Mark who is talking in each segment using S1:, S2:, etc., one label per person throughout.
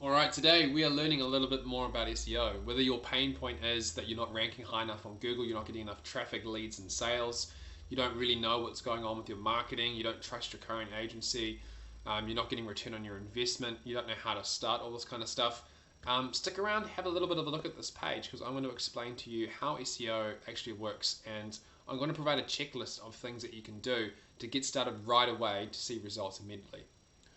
S1: Alright, today we are learning a little bit more about SEO. Whether your pain point is that you're not ranking high enough on Google, you're not getting enough traffic, leads, and sales, you don't really know what's going on with your marketing, you don't trust your current agency, you're not getting return on your investment, you don't know how to start, all this kind of stuff. Stick around, have a little bit of a look at this page because I'm going to explain to you how SEO actually works, and I'm going to provide a checklist of things that you can do to get started right away to see results immediately.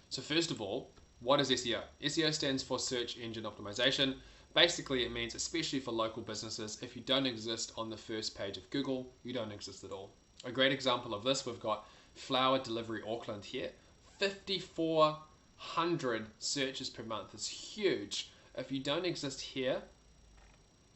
S1: So first of all, what is SEO? SEO stands for Search Engine Optimization. Basically, it means, especially for local businesses, if you don't exist on the first page of Google, you don't exist at all. A great example of this, we've got Flower Delivery Auckland here. 5,400 searches per month is huge. If you don't exist here,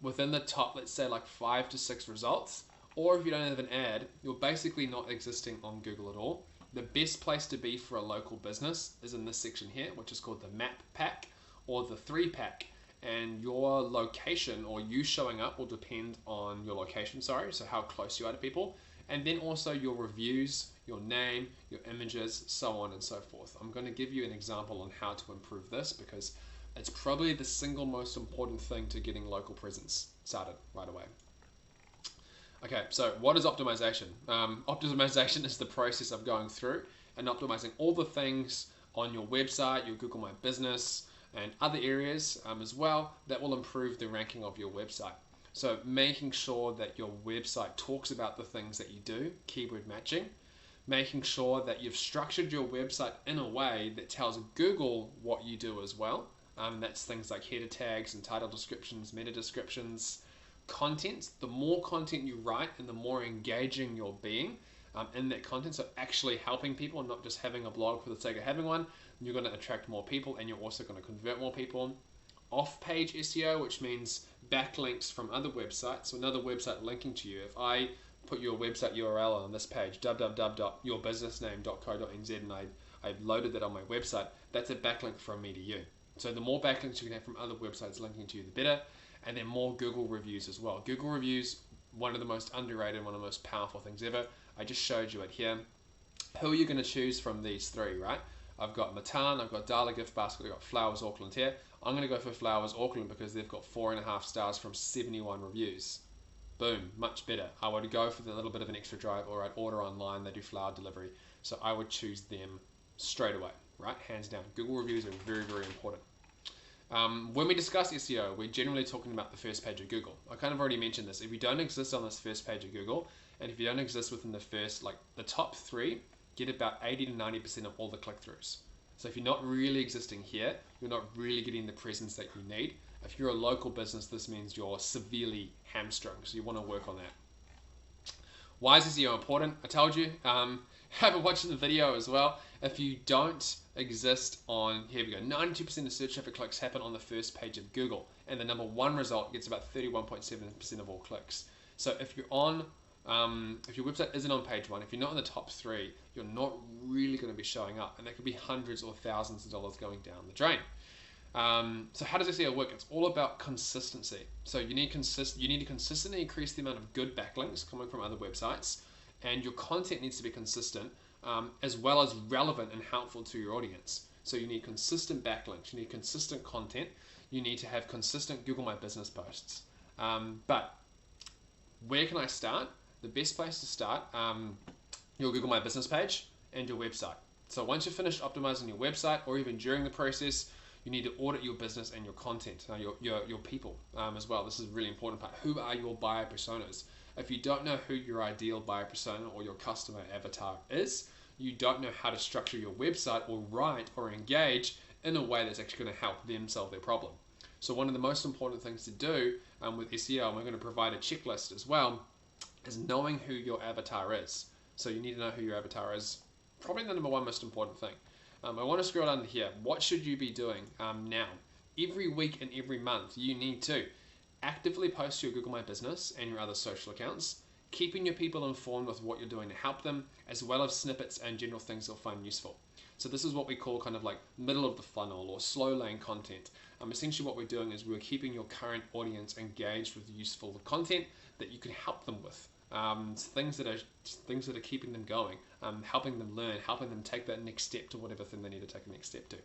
S1: within the top, let's say like 5 to 6 results, or if you don't have an ad, you're basically not existing on Google at all. The best place to be for a local business is in this section here, which is called the map pack or the 3-pack. And your location, or you showing up, will depend on your location, so how close you are to people. And then also your reviews, your name, your images, so on and so forth. I'm going to give you an example on how to improve this because it's probably the single most important thing to getting local presence started right away. Okay, so what is optimization? Optimization is the process of going through and optimizing all the things on your website, your Google My Business, and other areas as well that will improve the ranking of your website. So making sure that your website talks about the things that you do, keyword matching, making sure that you've structured your website in a way that tells Google what you do as well. That's things like header tags and title descriptions, meta descriptions, content. The more content you write and the more engaging you're being in that content, so actually helping people and not just having a blog for the sake of having one, you're going to attract more people and you're also going to convert more people. Off-page SEO, which means backlinks from other websites, so another website linking to you. If I put your website URL on this page, www.yourbusinessname.co.nz, and I've loaded that on my website, that's a backlink from me to you. So the more backlinks you can have from other websites linking to you, the better. And then more Google reviews as well. Google reviews, one of the most underrated, one of the most powerful things ever. I just showed you it here. Who are you going to choose from these three, right? I've got Matan, I've got Dala Gift Basket, I've got Flowers Auckland here. I'm going to go for Flowers Auckland because they've got 4.5 stars from 71 reviews. Boom, much better. I would go for a little bit of an extra drive, or I'd order online, they do flower delivery. So I would choose them straight away, right? Hands down. Google reviews are very, very important. When we discuss SEO, we're generally talking about the first page of Google. I kind of already mentioned this. If you don't exist on this first page of Google, and if you don't exist within the first, like the top 3, get about 80 to 90% of all the click-throughs. So if you're not really existing here, you're not really getting the presence that you need. If you're a local business, this means you're severely hamstrung, so you want to work on that. Why is SEO important? I told you. Have a watch the video as well. If you don't exist on, here we go, 92% of search traffic clicks happen on the first page of Google, and the number 1 result gets about 31.7% of all clicks. So if you're on, if your website isn't on page 1, if you're not in the top 3, you're not really going to be showing up, and that could be hundreds or thousands of dollars going down the drain. So how does SEO work? It's all about consistency. So you need to consistently increase the amount of good backlinks coming from other websites, and your content needs to be consistent as well as relevant and helpful to your audience. So you need consistent backlinks, you need consistent content, you need to have consistent Google My Business posts. But where can I start? The best place to start, your Google My Business page and your website. So once you've finished optimizing your website, or even during the process, you need to audit your business and your content, your people as well. This is a really important part. Who are your buyer personas? If you don't know who your ideal buyer persona or your customer avatar is, you don't know how to structure your website or write or engage in a way that's actually going to help them solve their problem. So one of the most important things to do with SEO, and we're going to provide a checklist as well, is knowing who your avatar is. So you need to know who your avatar is. Probably the number 1 most important thing. I want to scroll down to here. What should you be doing now? Every week and every month, you need to actively post to your Google My Business and your other social accounts, keeping your people informed with what you're doing to help them, as well as snippets and general things they'll find useful. So this is what we call kind of like middle of the funnel or slow lane content. Essentially what we're doing is we're keeping your current audience engaged with useful content that you can help them with. Things that are keeping them going, helping them learn, helping them take that next step to whatever thing they need to take a next step to.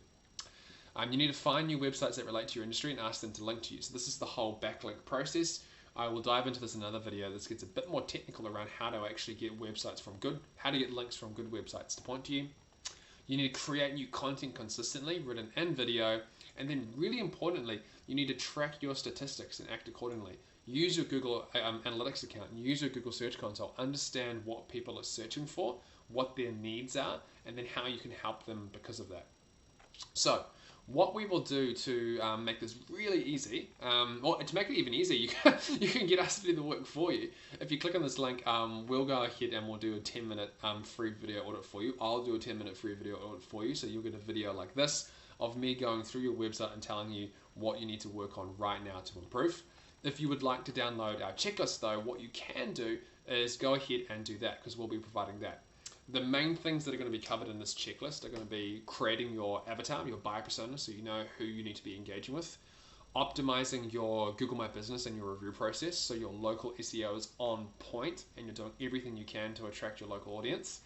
S1: You need to find new websites that relate to your industry and ask them to link to you. So this is the whole backlink process. I will dive into this in another video. This gets a bit more technical around how to actually get websites from how to get links from good websites to point to you. You need to create new content consistently, written and video, and then really importantly, you need to track your statistics and act accordingly. Use your Google Analytics account, use your Google Search Console, understand what people are searching for, what their needs are, and then how you can help them because of that. So, what we will do to make this really easy, or to make it even easier, you can get us to do the work for you. If you click on this link, we'll go ahead and we'll do a 10-minute free video audit for you. I'll do a 10-minute free video audit for you, so you'll get a video like this of me going through your website and telling you what you need to work on right now to improve. If you would like to download our checklist though, what you can do is go ahead and do that, because we'll be providing that. The main things that are going to be covered in this checklist are going to be creating your avatar, your buyer persona, so you know who you need to be engaging with, optimizing your Google My Business and your review process, so your local SEO is on point and you're doing everything you can to attract your local audience.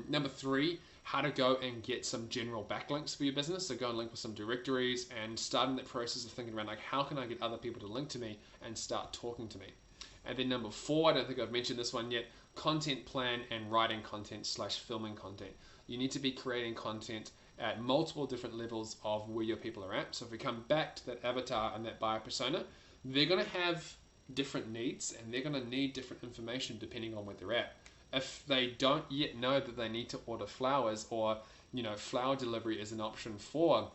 S1: Number 3, how to go and get some general backlinks for your business. So go and link with some directories and starting that process of thinking around like, how can I get other people to link to me and start talking to me. And then number 4, I don't think I've mentioned this one yet, content plan and writing content / filming content. You need to be creating content at multiple different levels of where your people are at. So if we come back to that avatar and that buyer persona, they're going to have different needs and they're going to need different information depending on where they're at. If they don't yet know that they need to order flowers, or flower delivery is an option for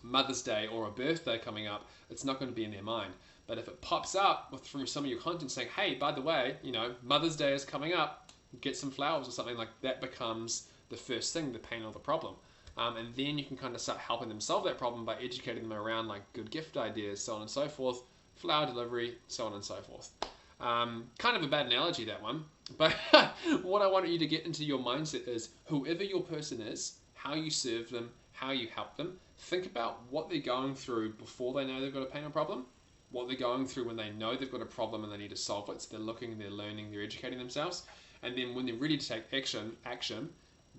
S1: Mother's Day or a birthday coming up, it's not going to be in their mind. But if it pops up through some of your content saying, hey, by the way, Mother's Day is coming up, get some flowers or something, like that becomes the first thing, the pain or the problem. And then you can kind of start helping them solve that problem by educating them around like good gift ideas, so on and so forth, flower delivery, so on and so forth. Kind of a bad analogy, that one. But what I want you to get into your mindset is whoever your person is, how you serve them, how you help them, think about what they're going through before they know they've got a pain or problem, what they're going through when they know they've got a problem and they need to solve it. So they're looking, they're learning, they're educating themselves. And then when they're ready to take action,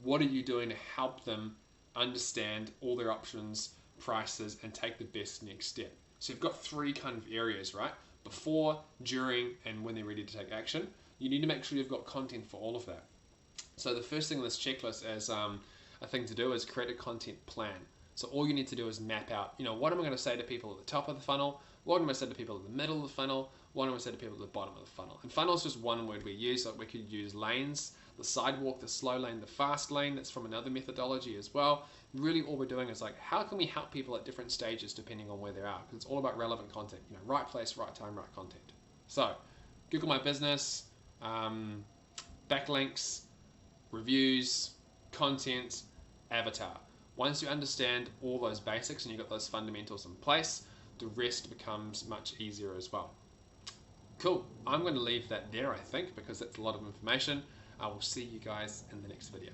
S1: what are you doing to help them understand all their options, prices, and take the best next step? So you've got 3 kind of areas, right? Before, during, and when they're ready to take action. You need to make sure you've got content for all of that. So the first thing on this checklist as a thing to do is create a content plan. So all you need to do is map out, what am I going to say to people at the top of the funnel? What am I going to say to people at the middle of the funnel? What am I going to say to people at the bottom of the funnel? And funnel is just one word we use. Like we could use lanes, the sidewalk, the slow lane, the fast lane. That's from another methodology as well. Really all we're doing is like, how can we help people at different stages depending on where they are? Because it's all about relevant content, right place, right time, right content. So Google My Business, backlinks, reviews, content, avatar. Once you understand all those basics and you've got those fundamentals in place, the rest becomes much easier as well. Cool. I'm going to leave that there, I think, because that's a lot of information. I will see you guys in the next video.